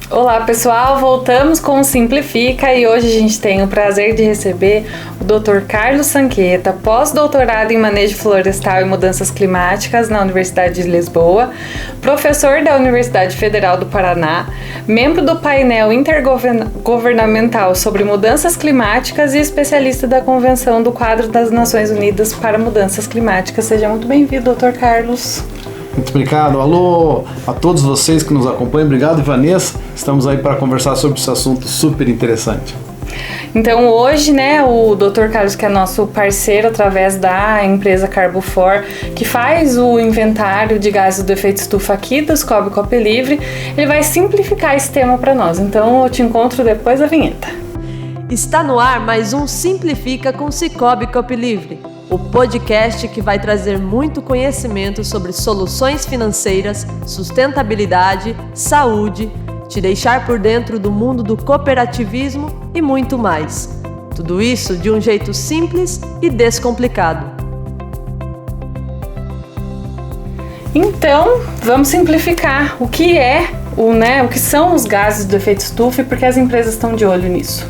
Olá pessoal, voltamos com o Simplifica e hoje a gente tem o prazer de receber o Dr. Carlos Sanqueta, pós-doutorado em Manejo Florestal e Mudanças Climáticas na Universidade de Lisboa, professor da Universidade Federal do Paraná, membro do painel intergovernamental sobre mudanças climáticas e especialista da Convenção do Quadro das Nações Unidas para Mudanças Climáticas. Seja muito bem-vindo, Dr. Carlos. Muito obrigado. Alô a todos vocês que nos acompanham. Obrigado, Vanessa. Estamos aí para conversar sobre esse assunto super interessante. Então hoje, o Dr. Carlos, que é nosso parceiro através da empresa Carbofor, que faz o inventário de gases do efeito estufa aqui do Cicobi Copelivre, ele vai simplificar esse tema para nós. Então eu te encontro depois da vinheta. Está no ar mais um Simplifica com Cicobi Copelivre, o podcast que vai trazer muito conhecimento sobre soluções financeiras, sustentabilidade, saúde, te deixar por dentro do mundo do cooperativismo e muito mais. Tudo isso de um jeito simples e descomplicado. Então, vamos simplificar o que o que são os gases do efeito estufa e por que as empresas estão de olho nisso.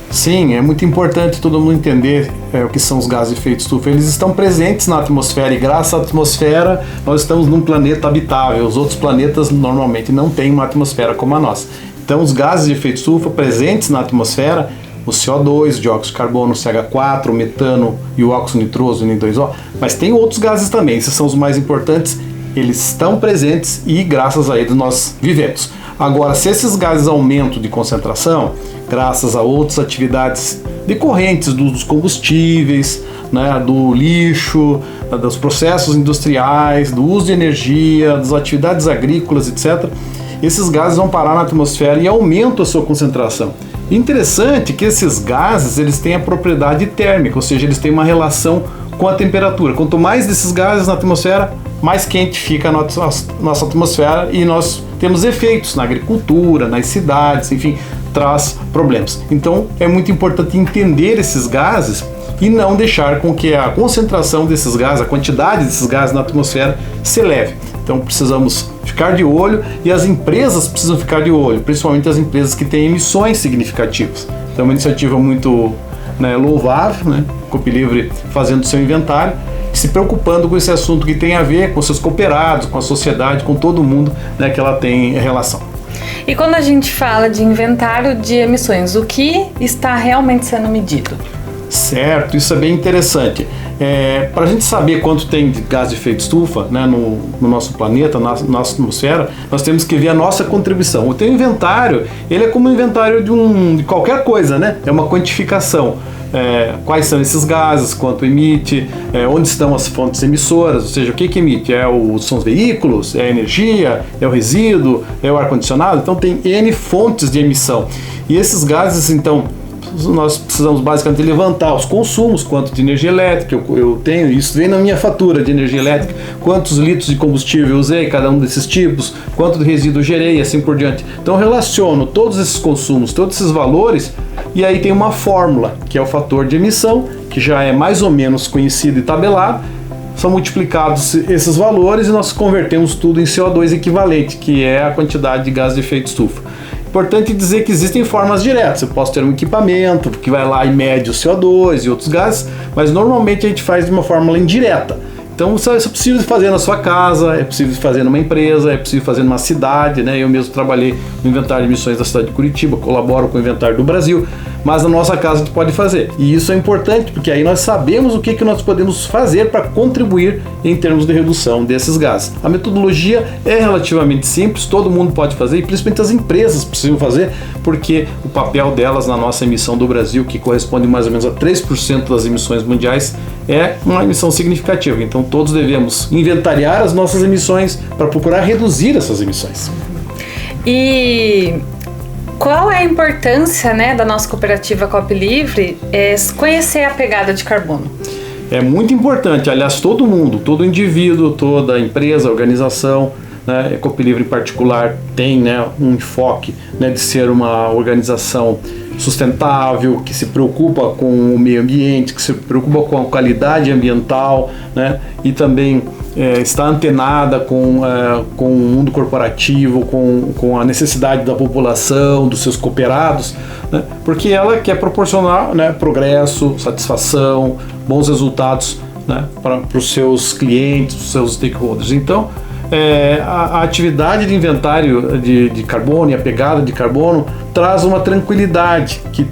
Sim, é muito importante todo mundo entender o que são os gases de efeito estufa. Eles estão presentes na atmosfera e graças à atmosfera nós estamos num planeta habitável. Os outros planetas normalmente não têm uma atmosfera como a nossa. Então os gases de efeito estufa presentes na atmosfera, o CO2, o dióxido de carbono, o CH4, o metano e o óxido nitroso, o N2O, mas tem outros gases também, esses são os mais importantes, eles estão presentes e graças a eles nós vivemos. Agora, se esses gases aumentam de concentração, graças a outras atividades decorrentes dos combustíveis, do lixo, dos processos industriais, do uso de energia, das atividades agrícolas, etc., esses gases vão parar na atmosfera e aumentam a sua concentração. Interessante que esses gases eles têm a propriedade térmica, ou seja, eles têm uma relação com a temperatura. Quanto mais desses gases na atmosfera, mais quente fica a nossa atmosfera e nós temos efeitos na agricultura, nas cidades, enfim, traz problemas. Então é muito importante entender esses gases e não deixar com que a concentração desses gases, a quantidade desses gases na atmosfera se eleve. Então precisamos ficar de olho e as empresas precisam ficar de olho, principalmente as empresas que têm emissões significativas. Então é uma iniciativa muito louvável, Copelivre fazendo seu inventário, se preocupando com esse assunto que tem a ver com seus cooperados, com a sociedade, com todo mundo que ela tem relação. E quando a gente fala de inventário de emissões, o que está realmente sendo medido? Certo, isso é bem interessante. Para a gente saber quanto tem de gás de efeito estufa no nosso planeta, na nossa atmosfera, nós temos que ver a nossa contribuição. O teu inventário, ele é como um inventário de qualquer coisa, é uma quantificação. Quais são esses gases, quanto emite, onde estão as fontes emissoras, ou seja, o que emite? São os veículos, é a energia, é o resíduo, é o ar-condicionado, então tem N fontes de emissão. E esses gases, então, nós precisamos basicamente levantar os consumos, quanto de energia elétrica eu tenho, isso vem na minha fatura de energia elétrica, quantos litros de combustível eu usei, cada um desses tipos, quanto de resíduo eu gerei e assim por diante. Então eu relaciono todos esses consumos, todos esses valores e aí tem uma fórmula, que é o fator de emissão, que já é mais ou menos conhecido e tabelado. São multiplicados esses valores e nós convertemos tudo em CO2 equivalente, que é a quantidade de gás de efeito estufa. Importante dizer que existem formas diretas. Eu posso ter um equipamento que vai lá e mede o CO2 e outros gases, mas normalmente a gente faz de uma fórmula indireta. Então isso é possível de fazer na sua casa, é possível de fazer numa empresa, é possível de fazer numa cidade, Eu mesmo trabalhei no inventário de emissões da cidade de Curitiba, colaboro com o inventário do Brasil, mas na nossa casa a gente pode fazer. E isso é importante, porque aí nós sabemos o que nós podemos fazer para contribuir em termos de redução desses gases. A metodologia é relativamente simples, todo mundo pode fazer, e principalmente as empresas precisam fazer, porque o papel delas na nossa emissão do Brasil, que corresponde mais ou menos a 3% das emissões mundiais, é uma emissão significativa. Então todos devemos inventariar as nossas emissões para procurar reduzir essas emissões. E qual é a importância da nossa cooperativa Copelivre conhecer a pegada de carbono? É muito importante, aliás, todo mundo, todo indivíduo, toda empresa, organização, né? A Ecopilivre em particular tem, né, um enfoque, né, de ser uma organização sustentável, que se preocupa com o meio ambiente, que se preocupa com a qualidade ambiental, né? E também está antenada com o mundo corporativo, com a necessidade da população, dos seus cooperados, né? Porque ela quer proporcionar, né, progresso, satisfação, bons resultados, né, para os seus clientes, os seus stakeholders. Então, a atividade de inventário de carbono e a pegada de carbono traz uma tranquilidade que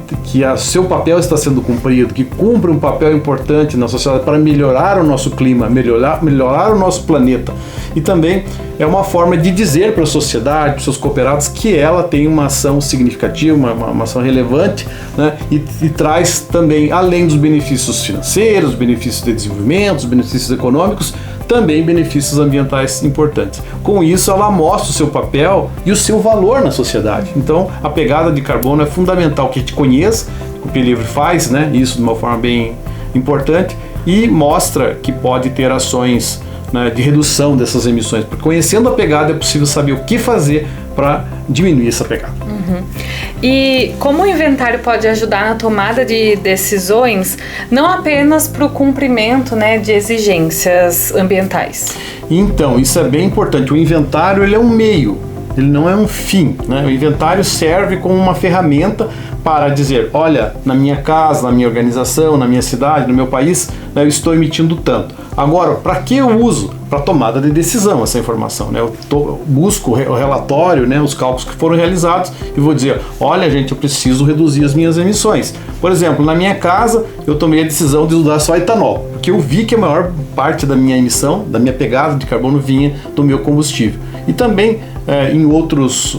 seu papel está sendo cumprido, que cumpre um papel importante na sociedade para melhorar o nosso clima, melhorar o nosso planeta. E também é uma forma de dizer para a sociedade, para os seus cooperados, que ela tem uma ação significativa, uma ação relevante, né? E traz também, além dos benefícios financeiros, benefícios de desenvolvimento, os benefícios econômicos, também benefícios ambientais importantes. Com isso, ela mostra o seu papel e o seu valor na sociedade. Então, a pegada de carbono é fundamental que a gente conheça, o Ecopilivre faz, né, isso de uma forma bem importante, e mostra que pode ter ações, né, de redução dessas emissões. Porque conhecendo a pegada é possível saber o que fazer para diminuir essa pegada. Uhum. E como o inventário pode ajudar na tomada de decisões, não apenas para o cumprimento, né, de exigências ambientais? Então, isso é bem importante. O inventário, ele é um meio, ele não é um fim, né? O inventário serve como uma ferramenta para dizer, olha, na minha casa, na minha organização, na minha cidade, no meu país, né, eu estou emitindo tanto. Agora, para que eu uso? Para tomada de decisão essa informação, né? Eu busco o relatório, né, os cálculos que foram realizados e vou dizer, olha, gente, eu preciso reduzir as minhas emissões. Por exemplo, na minha casa, eu tomei a decisão de usar só etanol, porque eu vi que a maior parte da minha emissão, da minha pegada de carbono vinha do meu combustível. E também em outros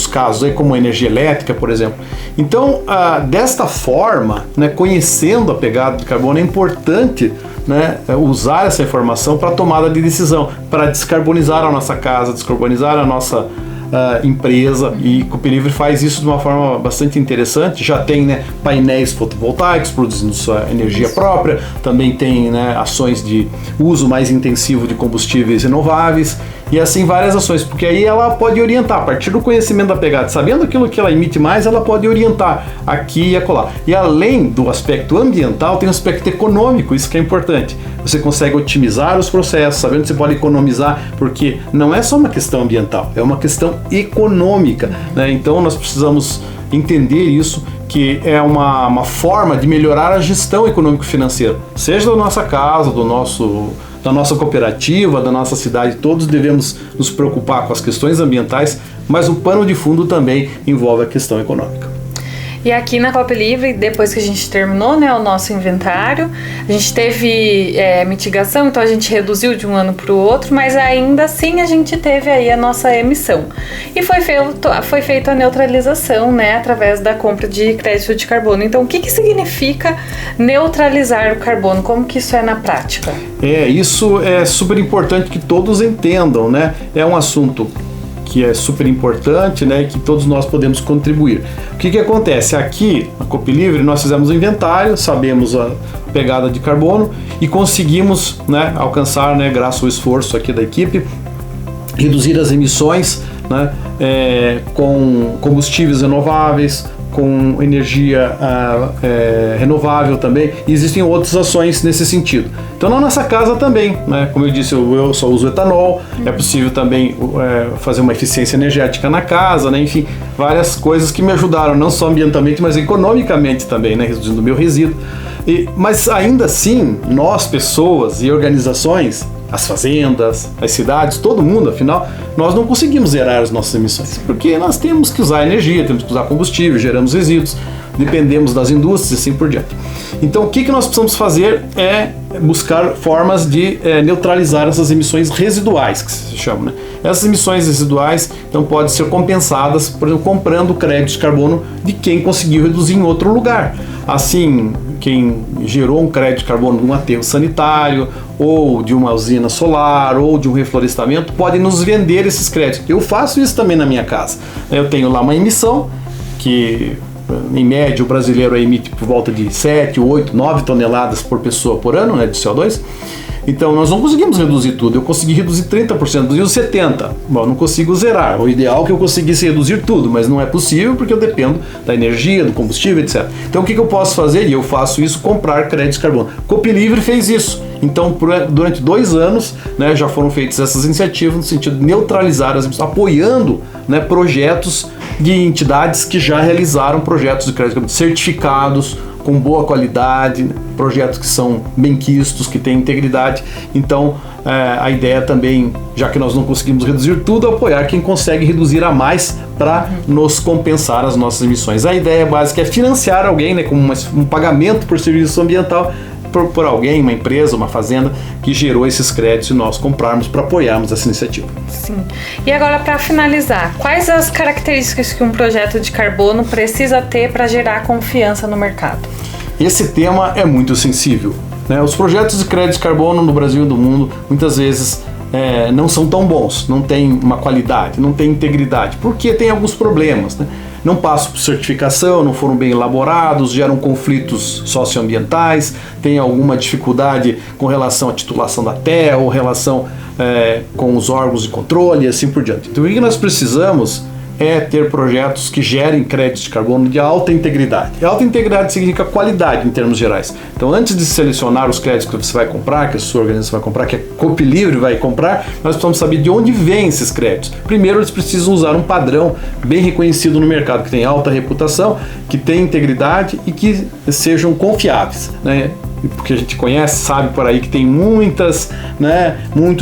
casos, aí, como a energia elétrica, por exemplo. Então, desta forma, né, conhecendo a pegada de carbono, é importante, né, usar essa informação para tomada de decisão, para descarbonizar a nossa casa, descarbonizar a nossa empresa, e o Ecopilivre faz isso de uma forma bastante interessante. Já tem, né, painéis fotovoltaicos produzindo sua energia própria, também tem, né, ações de uso mais intensivo de combustíveis renováveis, e assim várias ações, porque aí ela pode orientar, a partir do conhecimento da pegada, sabendo aquilo que ela emite mais, ela pode orientar aqui e acolá. E além do aspecto ambiental, tem o aspecto econômico, isso que é importante. Você consegue otimizar os processos, sabendo que você pode economizar, porque não é só uma questão ambiental, é uma questão econômica, né? Então nós precisamos entender isso, que é uma forma de melhorar a gestão econômico-financeira, seja da nossa casa, da nossa cooperativa, da nossa cidade. Todos devemos nos preocupar com as questões ambientais, mas o pano de fundo também envolve a questão econômica. E aqui na Ecopilivre, depois que a gente terminou, né, o nosso inventário, a gente teve mitigação, então a gente reduziu de um ano para o outro, mas ainda assim a gente teve aí a nossa emissão. E foi feita a neutralização, né, através da compra de crédito de carbono. Então, o que significa neutralizar o carbono? Como que isso é na prática? Isso é super importante que todos entendam, né? É um assunto que é super importante, né, que todos nós podemos contribuir. O que acontece? Aqui na Ecopilivre nós fizemos um inventário, sabemos a pegada de carbono e conseguimos, né, alcançar, né, graças ao esforço aqui da equipe, reduzir as emissões, né, com combustíveis renováveis, com energia renovável também, e existem outras ações nesse sentido. Então na nossa casa também, né, como eu disse, eu só uso etanol, é possível também fazer uma eficiência energética na casa, né, enfim, várias coisas que me ajudaram, não só ambientalmente, mas economicamente também, né, reduzindo o meu resíduo. Mas ainda assim, nós, pessoas e organizações, as fazendas, as cidades, todo mundo, afinal, nós não conseguimos zerar as nossas emissões, porque nós temos que usar energia, temos que usar combustível, geramos resíduos, dependemos das indústrias e assim por diante. Então, o que nós precisamos fazer é buscar formas de neutralizar essas emissões residuais, que se chama, né? Essas emissões residuais, então, podem ser compensadas, por exemplo, comprando créditos de carbono de quem conseguiu reduzir em outro lugar. Assim, quem gerou um crédito de carbono de um aterro sanitário, ou de uma usina solar, ou de um reflorestamento, pode nos vender esses créditos. Eu faço isso também na minha casa. Eu tenho lá uma emissão que, em média, o brasileiro emite por volta de 7, 8, 9 toneladas por pessoa por ano, né, de CO2. Então nós não conseguimos reduzir tudo. Eu consegui reduzir 30%, reduzir 70%. Bom, eu não consigo zerar. O ideal é que eu conseguisse reduzir tudo, mas não é possível porque eu dependo da energia, do combustível, etc. Então o que eu posso fazer? E eu faço isso, comprar créditos de carbono. Copilivre fez isso. Então, durante 2 anos, né, já foram feitas essas iniciativas no sentido de neutralizar as emissões, apoiando, né, projetos de entidades que já realizaram projetos de crédito certificados, com boa qualidade, né, projetos que são benquistos, que têm integridade. Então, a ideia também, já que nós não conseguimos reduzir tudo, apoiar quem consegue reduzir a mais para nos compensar as nossas emissões. A ideia básica é financiar alguém, né, com um pagamento por serviço ambiental, por alguém, uma empresa, uma fazenda que gerou esses créditos e nós comprarmos para apoiarmos essa iniciativa. Sim. E agora, para finalizar, quais as características que um projeto de carbono precisa ter para gerar confiança no mercado? Esse tema é muito sensível, né? Os projetos de crédito de carbono no Brasil e no mundo muitas vezes não são tão bons, não tem uma qualidade, não tem integridade, porque tem alguns problemas, né? Não passam por certificação, não foram bem elaborados, geram conflitos socioambientais, tem alguma dificuldade com relação à titulação da terra ou relação com os órgãos de controle e assim por diante. Então o que nós precisamos é ter projetos que gerem créditos de carbono de alta integridade. E alta integridade significa qualidade em termos gerais. Então, antes de selecionar os créditos que você vai comprar, que a sua organização vai comprar, que a Copilivre vai comprar, nós precisamos saber de onde vêm esses créditos. Primeiro, eles precisam usar um padrão bem reconhecido no mercado, que tem alta reputação, que tem integridade e que sejam confiáveis, né? Porque a gente conhece, sabe por aí que tem muitos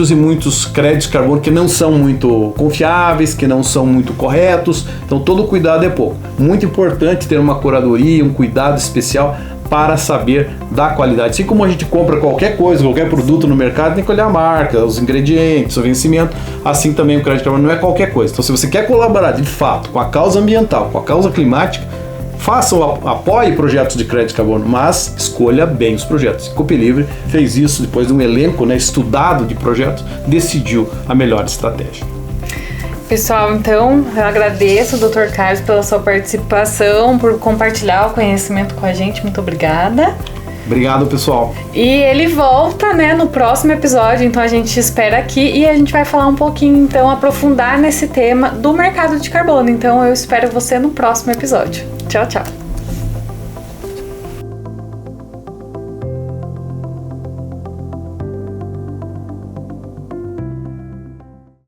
e muitos créditos de carbono que não são muito confiáveis, que não são muito corretos. Então todo cuidado é pouco. Muito importante ter uma curadoria, um cuidado especial para saber da qualidade. Assim como a gente compra qualquer coisa, qualquer produto no mercado, tem que olhar a marca, os ingredientes, o vencimento. Assim também o crédito de carbono não é qualquer coisa. Então se você quer colaborar de fato com a causa ambiental, com a causa climática, apoie projetos de crédito de carbono, mas escolha bem os projetos. A Copilivre fez isso depois de um elenco, né, estudado de projetos, decidiu a melhor estratégia. Pessoal, então eu agradeço ao Dr. Carlos pela sua participação, por compartilhar o conhecimento com a gente. Muito obrigada. Obrigado, pessoal. E ele volta, né, no próximo episódio, então a gente espera aqui e a gente vai falar um pouquinho, então, aprofundar nesse tema do mercado de carbono. Então eu espero você no próximo episódio. Tchau, tchau.